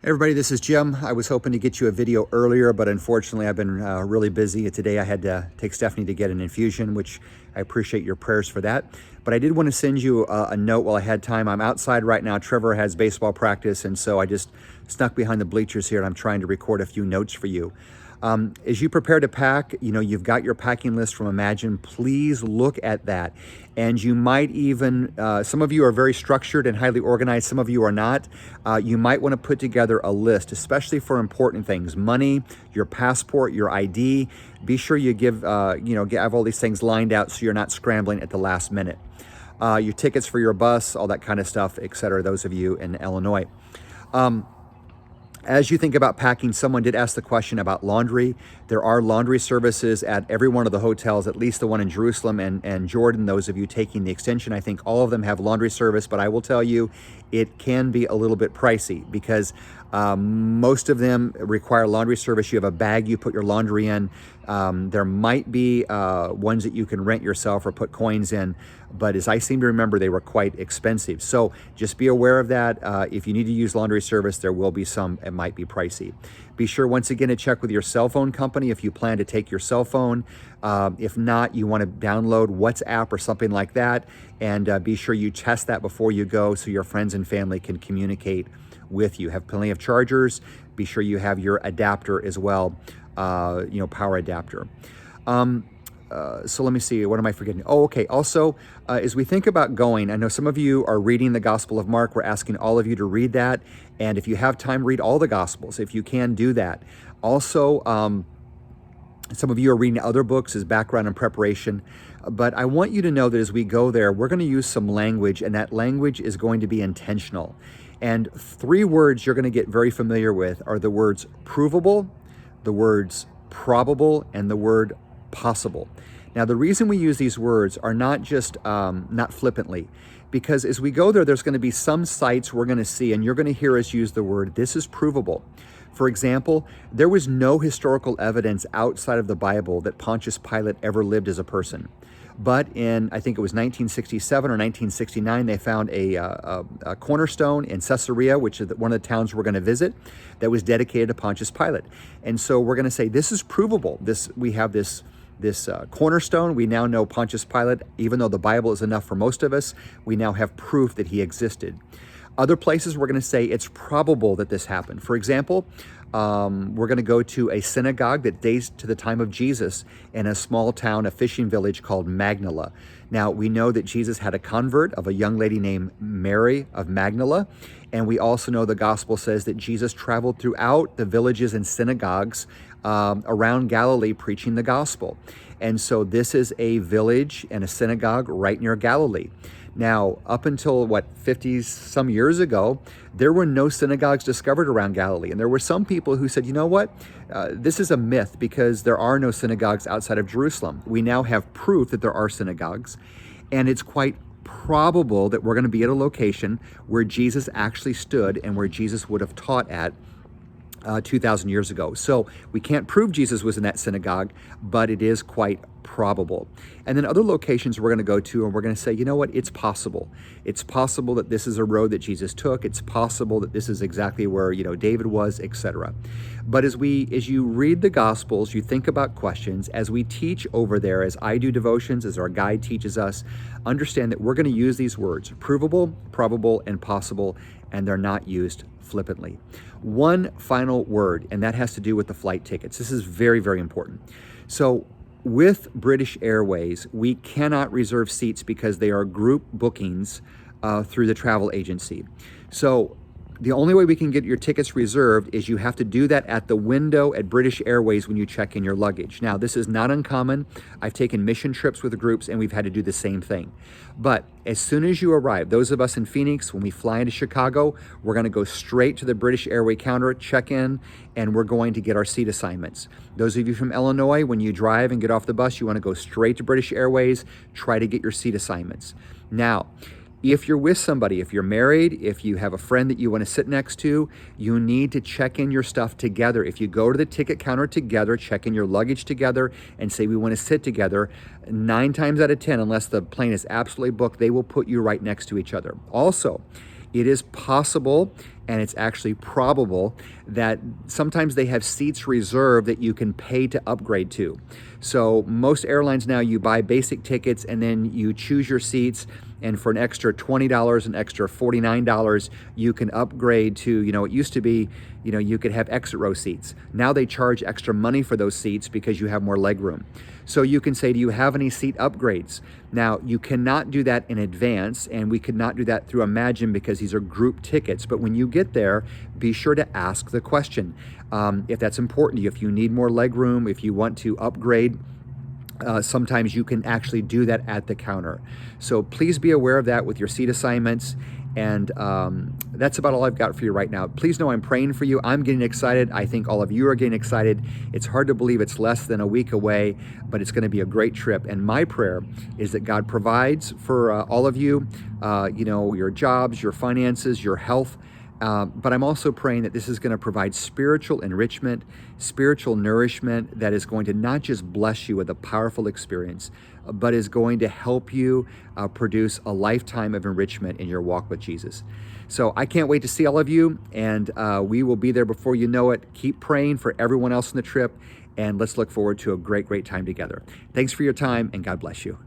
Hey everybody, this is Jim. I was hoping to get you a video earlier, but unfortunately I've been really busy. Today I had to take Stephanie to get an infusion, which I appreciate your prayers for that. But I did want to send you a note while I had time. I'm outside right now. Trevor has baseball practice, and so I just snuck behind the bleachers here, and I'm trying to record a few notes for you. As you prepare to pack, you've got your packing list from Imagine. Please look at that. And you might even, some of you are very structured and highly organized, some of you are not. You might want to put together a list, especially for important things: money, your passport, your ID. Be sure you have all these things lined out so you're not scrambling at the last minute. Your tickets for your bus, all that kind of stuff, etc. Those of you in Illinois. As you think about packing, someone did ask the question about laundry. There are laundry services at every one of the hotels, at least the one in Jerusalem and Jordan. Those of you taking the extension, I think all of them have laundry service, but I will tell you it can be a little bit pricey because most of them require laundry service. You have a bag you put your laundry in. There might be ones that you can rent yourself or put coins in, but as I seem to remember, they were quite expensive. So just be aware of that. If you need to use laundry service, there will be some, it might be pricey. Be sure once again to check with your cell phone company if you plan to take your cell phone. If not, you want to download WhatsApp or something like that, and be sure you test that before you go so your friends and family can communicate with you. Have plenty of chargers. Be sure you have your adapter as well, power adapter. So let me see, what am I forgetting? Oh, okay. Also, as we think about going, I know some of you are reading the Gospel of Mark. We're asking all of you to read that. And if you have time, read all the Gospels, if you can do that. Also, some of you are reading other books as background and preparation. But I want you to know that as we go there, we're going to use some language, and that language is going to be intentional. And three words you're going to get very familiar with are the words provable, the words probable, and the word possible. Now, the reason we use these words are not just not flippantly, because as we go there, there's going to be some sites we're going to see, and you're going to hear us use the word, this is provable. For example, there was no historical evidence outside of the Bible that Pontius Pilate ever lived as a person. But in, I think it was 1967 or 1969, they found a cornerstone in Caesarea, which is one of the towns we're going to visit, that was dedicated to Pontius Pilate. And so we're going to say, this is provable. We have this cornerstone. We now know Pontius Pilate, even though the Bible is enough for most of us, we now have proof that he existed. Other places we're going to say it's probable that this happened. For example, we're going to go to a synagogue that dates to the time of Jesus in a small town, a fishing village called Magdala. Now, we know that Jesus had a convert of a young lady named Mary of Magdala, and we also know the gospel says that Jesus traveled throughout the villages and synagogues around Galilee preaching the gospel. And so this is a village and a synagogue right near Galilee. Now, up until, 50 some years ago, there were no synagogues discovered around Galilee. And there were some people who said, you know what, this is a myth because there are no synagogues outside of Jerusalem. We now have proof that there are synagogues, and it's quite probable that we're going to be at a location where Jesus actually stood and where Jesus would have taught at 2,000 years ago. So we can't prove Jesus was in that synagogue, but it is quite probable. And then other locations we're going to go to, and we're going to say, you know what, it's possible. It's possible that this is a road that Jesus took. It's possible that this is exactly where, David was, etc. But as you read the Gospels, you think about questions. As we teach over there, as I do devotions, as our guide teaches us, understand that we're going to use these words, provable, probable, and possible, and they're not used flippantly. One final word, and that has to do with the flight tickets. This is very, very important. So with British Airways, we cannot reserve seats because they are group bookings through the travel agency. So the only way we can get your tickets reserved is you have to do that at the window at British Airways when you check in your luggage. Now, this is not uncommon. I've taken mission trips with groups and we've had to do the same thing. But as soon as you arrive, those of us in Phoenix, when we fly into Chicago, we're going to go straight to the British Airway counter, check in, and we're going to get our seat assignments. Those of you from Illinois, when you drive and get off the bus, you want to go straight to British Airways, try to get your seat assignments. Now, if you're with somebody, if you're married, if you have a friend that you want to sit next to, you need to check in your stuff together. If you go to the ticket counter together, check in your luggage together, and say we want to sit together, 9 times out of 10, unless the plane is absolutely booked, they will put you right next to each other. Also, It is possible, and it's actually probable, that sometimes they have seats reserved that you can pay to upgrade to. So most airlines now, you buy basic tickets and then you choose your seats, and for an extra $20, an extra $49, you can upgrade to, it used to be, you could have exit row seats. Now they charge extra money for those seats because you have more leg room. So you can say, do you have any seat upgrades? Now, you cannot do that in advance, and we could not do that through Imagine because these are group tickets. But when you get there, be sure to ask the question. If that's important to you, if you need more leg room, if you want to upgrade, sometimes you can actually do that at the counter. So please be aware of that with your seat assignments. And that's about all I've got for you right now. Please know I'm praying for you. I'm getting excited. I think all of you are getting excited. It's hard to believe it's less than a week away, but it's going to be a great trip. And my prayer is that God provides for all of you, your jobs, your finances, your health. But I'm also praying that this is going to provide spiritual enrichment, spiritual nourishment that is going to not just bless you with a powerful experience, but is going to help you produce a lifetime of enrichment in your walk with Jesus. So I can't wait to see all of you, and we will be there before you know it. Keep praying for everyone else on the trip, and let's look forward to a great, great time together. Thanks for your time, and God bless you.